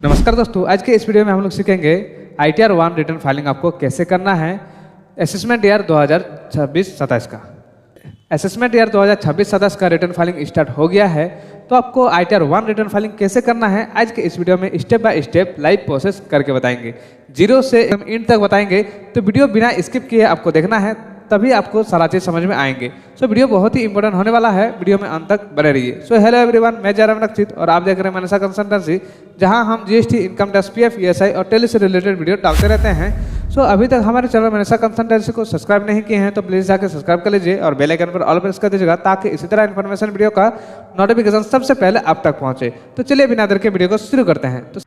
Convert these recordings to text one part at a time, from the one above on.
नमस्कार दोस्तों, आज के इस वीडियो में हम लोग सीखेंगे ITR 1 रिटर्न फाइलिंग आपको कैसे करना है असेसमेंट ईयर 2026-27 का। असेसमेंट ईयर 2026-27 का रिटर्न फाइलिंग स्टार्ट हो गया है, तो आपको ITR 1 रिटर्न फाइलिंग कैसे करना है आज के इस वीडियो में step by step live process करके बताएंगे। जीरो से एंड तक बताएंगे, तो वीडियो बिना स्किप किए आपको देखना है, तभी आपको सारा चीज समझ में आएंगे। सो वीडियो बहुत ही इंपॉर्टेंट होने वाला है, वीडियो में अंत तक बने रहिए। सो हेलो एवरीवन, मैं जयराम रक्षित और आप देख रहे हैं मनसा कंसल्टेंसी, जहां हम GST, income tax, PF, ESI और टेली से रिलेटेड वीडियो डालते रहते हैं। सो अभी तक हमारे चैनल मनसा कंसल्टेंसी को सब्सक्राइब नहीं किए हैं तो प्लीज जाकर सब्सक्राइब कर लीजिए और बेल आइकन पर ऑल प्रेस कर दीजिएगा, ताकि इसी तरह इन्फॉर्मेशन वीडियो का नोटिफिकेशन सबसे पहले आप तक पहुंचे। तो चलिए बिना देर के वीडियो को शुरू करते हैं। तो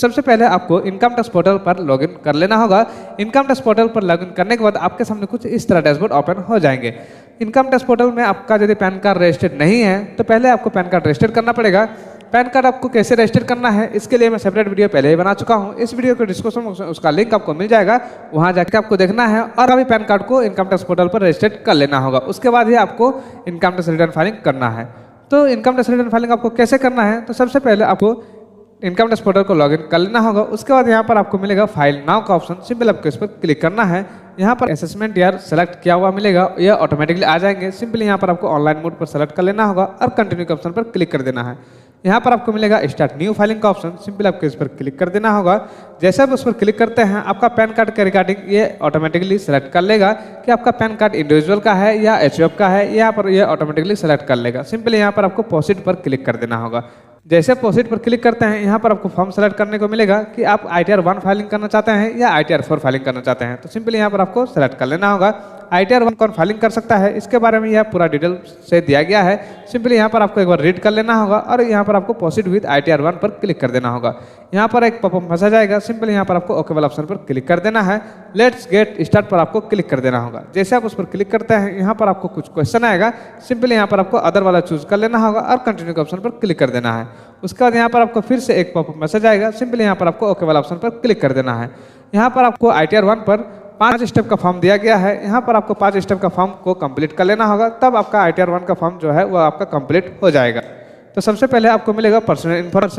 सबसे पहले आपको इनकम टैक्स पोर्टल पर लॉगिन कर लेना होगा। इनकम टैक्स पोर्टल पर लॉगिन करने के बाद आपके सामने कुछ इस तरह डैशबोर्ड ओपन हो जाएंगे। इनकम टैक्स पोर्टल में आपका यदि पैन कार्ड रजिस्टर्ड नहीं है तो पहले आपको पैन कार्ड रजिस्टर करना पड़ेगा। पैन कार्ड आपको कैसे रजिस्टर करना है इसके लिए मैं सेपरेट वीडियो पहले ही बना चुका हूं। इस वीडियो के डिस्क्रिप्शन में उसका लिंक आपको मिल जाएगा, वहां जाकर आपको देखना है और अभी पैन कार्ड को इनकम टैक्स पोर्टल पर रजिस्टर कर लेना होगा। उसके बाद ही आपको इनकम टैक्स रिटर्न फाइलिंग करना है। तो इनकम टैक्स रिटर्न फाइलिंग आपको कैसे करना है, तो सबसे पहले आपको इनकम टैक्स पोर्टल को लॉगिन कर लेना होगा। उसके बाद यहाँ पर आपको मिलेगा फाइल नाउ का ऑप्शन, सिंपल आपको इस पर क्लिक करना है। यहाँ पर असेसमेंट ईयर सेलेक्ट किया हुआ मिलेगा, यह ऑटोमेटिकली आ जाएंगे। सिंपली यहाँ पर आपको ऑनलाइन मोड पर सेलेक्ट कर लेना होगा और कंटिन्यू के ऑप्शन पर क्लिक कर देना है। यहाँ पर आपको मिलेगा स्टार्ट न्यू फाइलिंग का ऑप्शन, सिंपल आपको इस पर क्लिक कर देना होगा। जैसे आप उस पर क्लिक करते हैं आपका पैन कार्ड के रिगार्डिंग ये ऑटोमेटिकली सेलेक्ट कर लेगा कि आपका पैन कार्ड इंडिविजुअल का है या HUF का है। यहाँ पर ये ऑटोमेटिकली सेलेक्ट कर लेगा। सिंपली यहाँ पर आपको प्रोसीड पर क्लिक कर देना होगा। जैसे प्रोसीड पर क्लिक करते हैं यहाँ पर आपको फॉर्म सेलेक्ट करने को मिलेगा कि आप ITR 1 फाइलिंग करना चाहते हैं या ITR 4 फाइलिंग करना चाहते हैं। तो सिंपली यहाँ पर आपको सेलेक्ट कर लेना होगा। ITR 1 कौन फाइलिंग कर सकता है इसके बारे में यह पूरा डिटेल से दिया गया है। सिंपली यहाँ पर आपको एक बार रीड कर लेना होगा और यहाँ पर आपको प्रोसीड विद ITR 1 पर क्लिक कर देना होगा। यहाँ पर एक पॉपअप मैसेज आएगा, सिंपली यहाँ पर आपको ओके वाला ऑप्शन पर क्लिक कर देना है। लेट्स गेट स्टार्ट पर आपको क्लिक कर देना होगा। जैसे आप उस पर क्लिक करते हैं यहाँ पर आपको कुछ क्वेश्चन आएगा, सिंपली यहाँ पर आपको अदर वाला चूज कर लेना होगा और कंटिन्यू के ऑप्शन पर क्लिक कर देना है। उसके बाद यहाँ पर आपको फिर से एक पॉपअप मैसेज आएगा, सिंपली यहाँ पर आपको ओके वाला ऑप्शन पर क्लिक कर देना है। यहाँ पर आपको ITR 1 पर 5 स्टेप का फॉर्म दिया गया है। यहाँ पर आपको 5 स्टेप का फॉर्म को कंप्लीट कर लेना होगा, तब आपका ITR 1 का फॉर्म जो है वो आपका कंप्लीट हो जाएगा। तो सबसे पहले आपको मिलेगा पर्सनल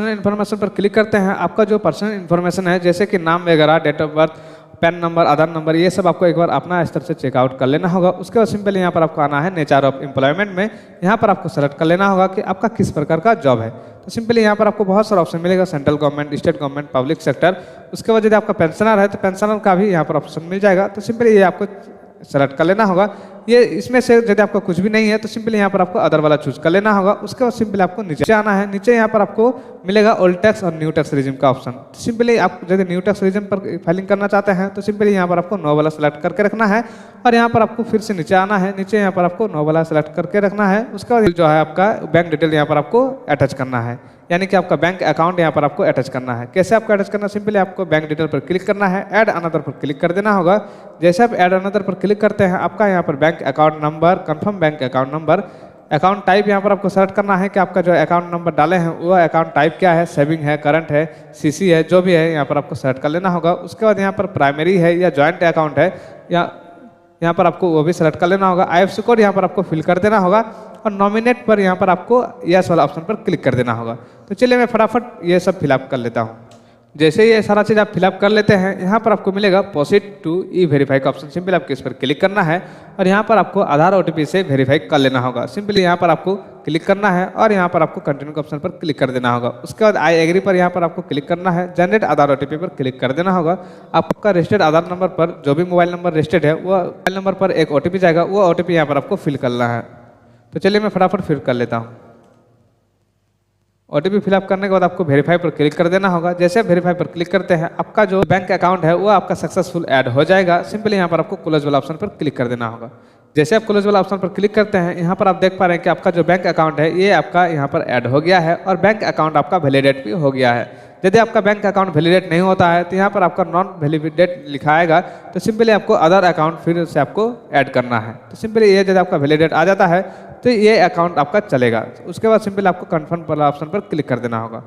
इन्फॉर्मेशन पर क्लिक करते हैं। आपका जो पर्सनल इन्फॉर्मेशन है जैसे कि नाम वगैरह, date of birth, PAN number, Aadhaar number, ये सब आपको एक बार अपना स्तर से चेकआउट कर लेना होगा। उसके बाद सिंपली यहाँ पर आपको आना है नेचर ऑफ एम्प्लॉयमेंट में। यहाँ पर आपको सेलेक्ट कर लेना होगा कि आपका किस प्रकार का जॉब है। तो सिंपली यहाँ पर आपको बहुत सारा ऑप्शन मिलेगा, central government, state government, public sector. उसके बाद यदि आपका पेंशनर है तो पेंशनर का भी यहाँ पर ऑप्शन मिल जाएगा। तो सिंपली ये आपको सेलेक्ट कर लेना होगा। ये इसमें से यदि आपका कुछ भी नहीं है तो सिंपली यहाँ पर आपको अदर वाला चूज कर लेना होगा। उसके बाद सिंपली आपको नीचे आना है। नीचे यहाँ पर आपको मिलेगा ओल्ड टैक्स और न्यू टैक्स रिजिम का ऑप्शन। सिंपली आप यदि न्यू टैक्स रिजिम पर फाइलिंग करना चाहते हैं तो सिंपली यहाँ पर आपको नो वाला सेलेक्ट करके रखना है और यहाँ पर आपको फिर से नीचे आना है। नीचे यहाँ पर आपको नो वाला सेलेक्ट करके रखना है। उसके बाद जो है आपका बैंक डिटेल यहाँ पर आपको अटैच करना है, यानी कि आपका बैंक अकाउंट यहाँ पर आपको अटैच करना है। कैसे आपको अटैच करना है, सिंपली आपको बैंक डिटेल पर क्लिक करना है, ऐड अनदर पर क्लिक कर देना होगा। जैसे आप ऐड अनदर पर क्लिक करते हैं आपका यहाँ पर bank account number, confirm bank account number, account type यहाँ पर आपको सेलेक्ट करना है कि आपका जो अकाउंट नंबर डाले हैं वो अकाउंट टाइप क्या है, सेविंग है, करंट है, CC है, जो भी है यहाँ पर आपको सेलेक्ट कर लेना होगा। उसके बाद यहाँ पर प्राइमरी है या जॉइंट अकाउंट है या यहाँ पर आपको वो भी सेलेक्ट कर लेना होगा। IFSC कोड यहाँ पर आपको फिल कर देना होगा और नॉमिनेट पर यहाँ पर आपको यस वाला ऑप्शन पर क्लिक कर देना होगा। तो चलिए मैं फटाफट ये सब फिलअप कर लेता हूँ। जैसे ये सारा चीज़ आप फिलअप कर लेते हैं यहाँ पर आपको मिलेगा प्रोसीड टू E-वेरीफाई का ऑप्शन, सिंपली आपको इस पर क्लिक करना है और यहाँ पर आपको आधार OTP से वेरीफाई कर लेना होगा। सिंपली यहाँ पर आपको क्लिक करना है और यहाँ पर आपको कंटिन्यू के ऑप्शन पर क्लिक कर देना होगा। उसके बाद आई एग्री पर यहाँ पर आपको क्लिक करना है। जनरेट आधार OTP पर क्लिक कर देना होगा। आपका रजिस्टर्ड आधार नंबर पर जो भी मोबाइल नंबर रजिस्टर्ड है वो मोबाइल नंबर पर एक OTP जाएगा, वो OTP यहाँ पर आपको फिल करना है। तो चलिए मैं फटाफट फिल कर लेता हूँ। OTP फिलअप करने के बाद आपको वेरीफाई पर क्लिक कर देना होगा। जैसे आप वेरीफाई पर क्लिक करते हैं आपका जो बैंक अकाउंट है वो आपका सक्सेसफुल ऐड हो जाएगा। सिंपली यहाँ पर आपको क्लोज वाला ऑप्शन पर क्लिक कर देना होगा। जैसे आप क्लोज वाला ऑप्शन पर क्लिक करते हैं यहाँ पर आप देख पा रहे हैं कि आपका जो बैंक अकाउंट है ये आपका यहाँ पर ऐड हो गया है और बैंक अकाउंट आपका वैलिडेट भी हो गया है। यदि आपका बैंक अकाउंट वैलिडेट नहीं होता है तो यहाँ पर आपका नॉन वैलिडेट लिखा आएगा, तो सिंपली आपको अदर अकाउंट फिर से आपको ऐड करना है। तो सिंपली ये यदि आपका वैलिडेट आ जाता है तो ये अकाउंट आपका चलेगा। उसके बाद सिंपली आपको कन्फर्म वाला ऑप्शन पर क्लिक कर देना होगा।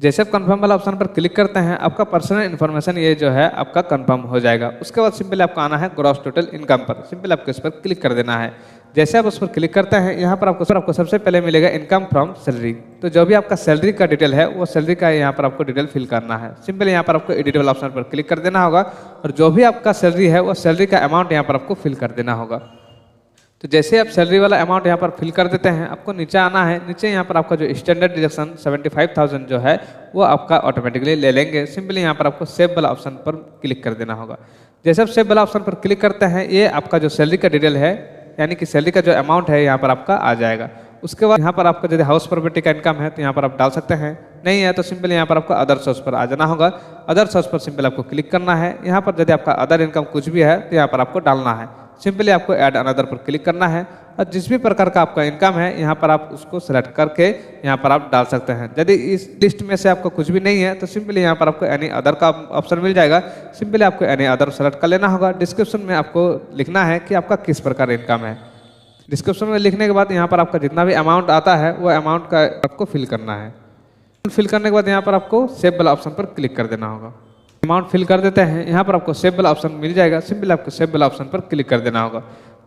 जैसे आप कंफर्म वाला ऑप्शन पर क्लिक करते हैं आपका पर्सनल इन्फॉर्मेशन ये जो है आपका कंफर्म हो जाएगा। उसके बाद सिंपल आपको आना है ग्रॉस टोटल इनकम पर, सिंपल आपको इस पर क्लिक कर देना है। जैसे आप उस पर क्लिक करते हैं यहाँ पर आपको सबसे पहले मिलेगा इनकम फ्रॉम सैलरी। तो जो भी आपका सैलरी का डिटेल है वो सैलरी का यहाँ पर आपको डिटेल फिल करना है। सिंपल यहाँ पर आपको एडिट वाला ऑप्शन पर क्लिक कर देना होगा और जो भी आपका सैलरी है वो सैलरी का अमाउंट यहाँ पर आपको फिल कर देना होगा। तो जैसे आप सैलरी वाला अमाउंट यहाँ पर फिल कर देते हैं आपको नीचे आना है। नीचे यहाँ पर आपका जो स्टैंडर्ड डिडक्शन 75,000 जो है वो आपका ऑटोमेटिकली ले लेंगे। सिंपली यहाँ पर आपको सेव वाला ऑप्शन पर क्लिक कर देना होगा। जैसे आप सेव वाला ऑप्शन पर क्लिक करते हैं ये आपका जो सैलरी का डिटेल है यानी कि सैलरी का जो अमाउंट है यहाँ पर आपका आ जाएगा। उसके बाद यहाँ पर आपका यदि हाउस प्रॉपर्टी का इनकम है तो यहाँ पर आप डाल सकते हैं, नहीं है तो सिंपल यहाँ पर आपको अदर सोर्स पर आ जाना होगा। अदर सोर्स पर सिंपल आपको क्लिक करना है। यहाँ पर यदि आपका अदर इनकम कुछ भी है तो यहाँ पर आपको डालना है। सिंपली आपको ऐड अनदर पर क्लिक करना है और जिस भी प्रकार का आपका इनकम है यहाँ पर आप उसको सेलेक्ट करके यहाँ पर आप डाल सकते हैं। यदि इस लिस्ट में से आपका कुछ भी नहीं है तो सिंपली यहाँ पर आपको एनी अदर का ऑप्शन मिल जाएगा। सिंपली आपको एनी अदर सेलेक्ट कर लेना होगा। डिस्क्रिप्शन में आपको लिखना है कि आपका किस प्रकार इनकम है। डिस्क्रिप्शन में लिखने के बाद यहाँ पर आपका जितना भी अमाउंट आता है वो अमाउंट का आपको फिल करना है। फिल करने के बाद यहाँ पर आपको सेव वाला ऑप्शन पर क्लिक कर देना होगा। अमाउंट फिल कर देते हैं यहाँ पर आपको सेव वाला ऑप्शन मिल जाएगा। सिंपल आपको सेव वाला ऑप्शन पर क्लिक कर देना होगा।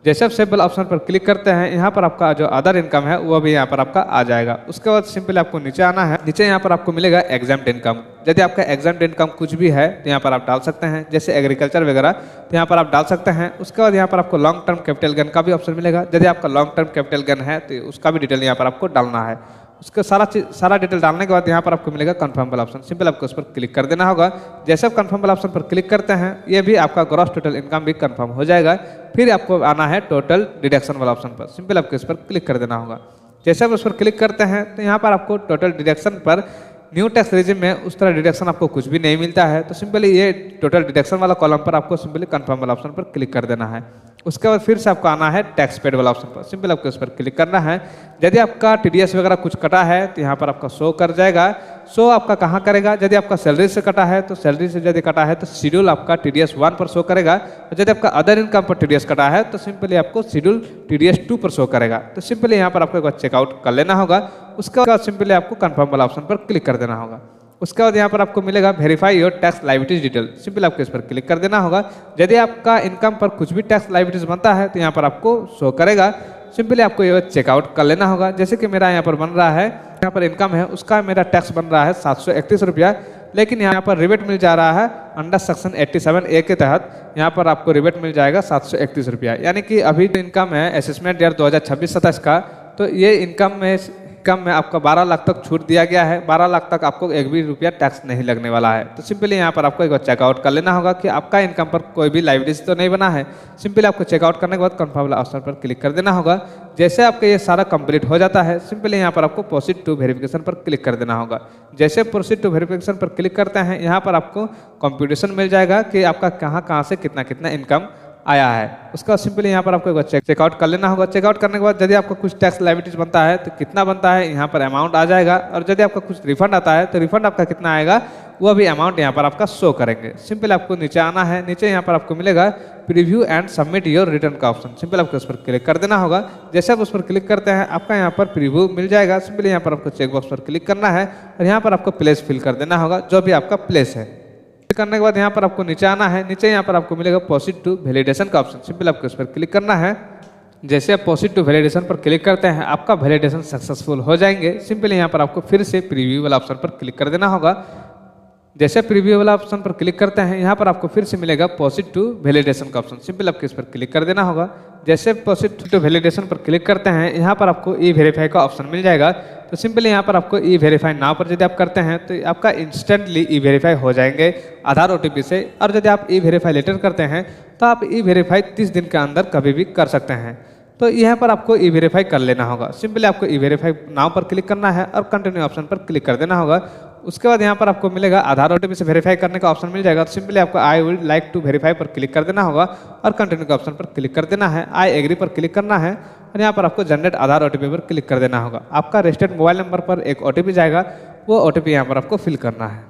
जैसे आप सेव वाला ऑप्शन पर क्लिक करते हैं यहाँ पर आपका जो अदर इनकम है वो भी यहाँ पर आपका आ जाएगा। उसके बाद सिंपल आपको नीचे आना है। नीचे यहाँ पर आपको मिलेगा एग्जाम्प्ट इनकम। यदि आपका एग्जाम्प्ट इनकम कुछ भी है तो यहाँ पर आप डाल सकते हैं, जैसे एग्रीकल्चर वगैरह तो यहाँ पर आप डाल सकते हैं। उसके बाद यहाँ पर आपको लॉन्ग टर्म कैपिटल गेन का भी ऑप्शन मिलेगा। यदि आपका लॉन्ग टर्म कैपिटल गेन है तो उसका भी डिटेल यहाँ पर आपको डालना है। उसका सारा डिटेल डालने के बाद यहाँ पर आपको मिलेगा कंफर्म वाला ऑप्शन। सिंपल आपको उस पर क्लिक कर देना होगा। जैसे आप कंफर्म वाला ऑप्शन पर क्लिक करते हैं ये भी आपका ग्रॉस टोटल इनकम भी कंफर्म हो जाएगा। फिर आपको आना है टोटल डिडक्शन वाला ऑप्शन पर। सिंपल आपको इस पर क्लिक कर देना होगा। जैसे आप उस पर क्लिक करते हैं तो यहाँ पर आपको टोटल डिडक्शन पर न्यू टैक्स रेजिम में उस तरह डिडक्शन आपको कुछ भी नहीं मिलता है। तो सिंपली ये टोटल डिडक्शन वाला कॉलम पर आपको सिंपली कंफर्म वाला ऑप्शन पर क्लिक कर देना है। उसके बाद फिर से आपको आना है टैक्स पेड वाला ऑप्शन पर। सिंपल आपको इस पर क्लिक करना है। यदि आपका टीडीएस वगैरह कुछ कटा है तो यहाँ पर आपका शो कर जाएगा। शो आपका कहाँ करेगा, यदि आपका सैलरी से कटा है तो सैलरी से यदि कटा है तो शेड्यूल आपका टीडीएस 1 पर शो करेगा। और यदि आपका अदर इनकम पर टीडीएस कटा है तो सिंपली आपको शेड्यूल टीडीएस 2 पर शो करेगा। तो सिंपली यहाँ पर आपको एक बार चेकआउट कर लेना होगा। उसके बाद सिंपली आपको कंफर्म वाला ऑप्शन पर क्लिक कर देना होगा। उसके बाद यहाँ पर आपको मिलेगा verify your tax liabilities detail. Simple आपको इस पर क्लिक कर देना होगा। यदि आपका इनकम पर कुछ भी टैक्स लायबिलिटीज बनता है तो यहाँ पर आपको शो करेगा। सिंपली आपको ये चेकआउट कर लेना होगा। जैसे कि मेरा यहाँ पर बन रहा है, यहाँ पर इनकम है उसका मेरा टैक्स बन रहा है 731 रुपया, लेकिन यहाँ पर रिबेट मिल जा रहा है अंडर सेक्शन 87A के तहत यहाँ पर आपको रिबेट मिल जाएगा 731 रुपया। यानी कि अभी जो इनकम है असेसमेंट ईयर 2026-27 का, तो ये इनकम में आपका 12 लाख तक छूट दिया गया है। 12 लाख तक आपको एक भी रुपया टैक्स नहीं लगने वाला है। तो सिंपली यहाँ पर आपको एक बार चेकआउट कर लेना होगा कि आपका इनकम पर कोई भी लायबिलिटीज तो नहीं बना है। सिंपली आपको चेकआउट करने के बाद कंफर्म वाला ऑप्शन पर क्लिक कर देना होगा। जैसे आपका ये सारा कंप्लीट हो जाता है सिंपली यहाँ पर आपको प्रोसीड टू वेरिफिकेशन पर क्लिक कर देना होगा। जैसे प्रोसीड टू वेरिफिकेशन पर क्लिक करते हैं यहाँ पर आपको कंप्यूटेशन मिल जाएगा कि आपका कहाँ से कितना इनकम आया है। उसका सिंपली यहाँ पर आपको एक बार चेकआउट कर लेना होगा। चेकआउट करने के बाद यदि आपको कुछ टैक्स लायबिलिटीज बनता है तो कितना बनता है यहाँ पर अमाउंट आ जाएगा। और यदि आपका कुछ रिफंड आता है तो रिफंड आपका कितना आएगा वो भी अमाउंट यहाँ पर आपका शो करेंगे। सिंपल आपको नीचे आना है। नीचे यहाँ पर आपको मिलेगा preview and submit your return का ऑप्शन। सिंपल आपको उस पर क्लिक कर देना होगा। जैसे आप उस पर क्लिक करते हैं आपका यहाँ पर प्रीव्यू मिल जाएगा। सिंपली यहाँ पर आपको चेकबॉक्स पर क्लिक करना है और यहाँ पर आपको प्लेस फिल कर देना होगा, जो भी आपका प्लेस है। करने के बाद यहाँ पर आपको नीचे आना है। नीचे यहाँ पर आपको मिलेगा प्रोसीड टू वैलिडेशन का ऑप्शन। सिंपल आपको इस पर क्लिक करना है। जैसे आप प्रोसीड टू वैलिडेशन पर क्लिक करते हैं आपका वैलिडेशन सक्सेसफुल हो जाएंगे। सिंपली यहाँ पर आपको फिर से प्रीव्यू वाला ऑप्शन पर क्लिक कर देना होगा। जैसे प्रीव्यू वाला ऑप्शन पर क्लिक करते हैं यहाँ पर आपको फिर से मिलेगा प्रोसीड टू वैलिडेशन का ऑप्शन। सिंपल आपको इस पर क्लिक कर देना होगा। जैसे प्रोसीड टू वैलिडेशन पर क्लिक करते हैं यहाँ पर आपको ई वेरीफाई का ऑप्शन मिल जाएगा। तो सिंपली यहाँ पर आपको ई वेरीफाई नाउ पर यदि आप करते हैं तो आपका इंस्टेंटली ई वेरीफाई हो जाएंगे आधार OTP से। और यदि आप ई वेरीफाई लेटर करते हैं तो आप ई वेरीफाई 30 दिन के अंदर कभी भी कर सकते हैं। तो यहाँ पर आपको ई वेरीफाई कर लेना होगा। सिंपली आपको ई वेरीफाई नाउ पर क्लिक करना है और कंटिन्यू ऑप्शन पर क्लिक कर देना होगा। उसके बाद यहाँ पर आपको मिलेगा आधार OTP से वेरीफाई करने का ऑप्शन मिल जाएगा। तो सिंपली आपको I would like to verify पर क्लिक कर देना होगा और कंटिन्यू के ऑप्शन पर क्लिक कर देना है। आई एग्री पर क्लिक करना है और यहाँ पर आपको जनरेट आधार OTP पर क्लिक कर देना होगा। आपका रजिस्टर्ड मोबाइल नंबर पर एक OTP जाएगा, वो OTP यहाँ पर आपको फिल करना है।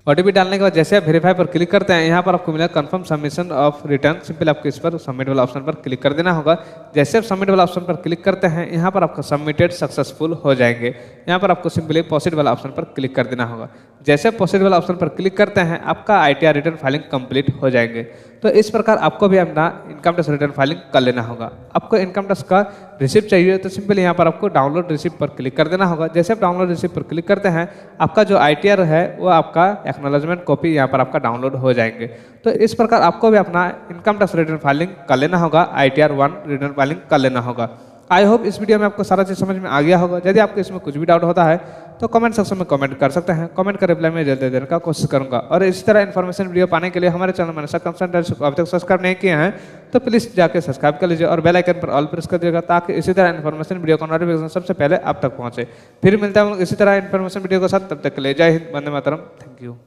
ओटीपी डालने के बाद जैसे आप वेरीफाई पर क्लिक करते हैं, यहाँ पर आपको मिलेगा confirm submission of return. Simple आपको इस पर सबमिट वाला ऑप्शन पर क्लिक कर देना होगा। जैसे आप सबमिट वाला ऑप्शन पर क्लिक करते हैं, यहाँ पर आपका सबमिटेड सक्सेसफुल हो जाएंगे। यहाँ पर आपको सिंपली प्रोसीड वाला ऑप्शन पर क्लिक कर देना होगा। जैसे प्रोसीड वाला ऑप्शन पर क्लिक करते हैं, आपका ITR रिटर्न फाइलिंग कंप्लीट हो जाएंगे। तो इस प्रकार आपको भी अपना इनकम टैक्स रिटर्न फाइलिंग कर लेना होगा। आपको इनकम टैक्स का रिसिप्ट चाहिए तो सिंपली यहाँ पर आपको डाउनलोड रिसिप्ट पर क्लिक कर देना होगा। जैसे आप डाउनलोड रिसिप्ट पर क्लिक करते हैं, आपका जो ITR है वो आपका एक्नॉलेजमेंट कॉपी यहाँ पर आपका डाउनलोड हो जाएंगे। तो इस प्रकार आपको भी अपना इनकम टैक्स रिटर्न फाइलिंग कर लेना होगा, ITR 1 रिटर्न फाइलिंग कर लेना होगा। आई होप इस वीडियो में आपको सारा चीज़ समझ में आ गया होगा। यदि आपको इसमें कुछ भी डाउट होता है तो कमेंट सेक्शन में कमेंट कर सकते हैं। कमेंट का रिप्लाई मैं जल्दी देने का कोशिश करूंगा। और इसी तरह इन्फॉर्मेशन वीडियो पाने के लिए हमारे चैनल में अभी तक सब्सक्राइब नहीं किए हैं तो प्लीज़ जाकर सब्सक्राइब कर लीजिए और बेल आइकन पर ऑल प्रेस कर दीजिएगा, ताकि इसी तरह इन्फॉर्मेशन वीडियो का नोटिफिकेशन सबसे पहले आप तक पहुंचे। फिर मिलता है इसी तरह इन्फॉर्मेशन वीडियो के साथ, तब तक के लिए जय हिंद, वंदे मातरम, थैंक यू।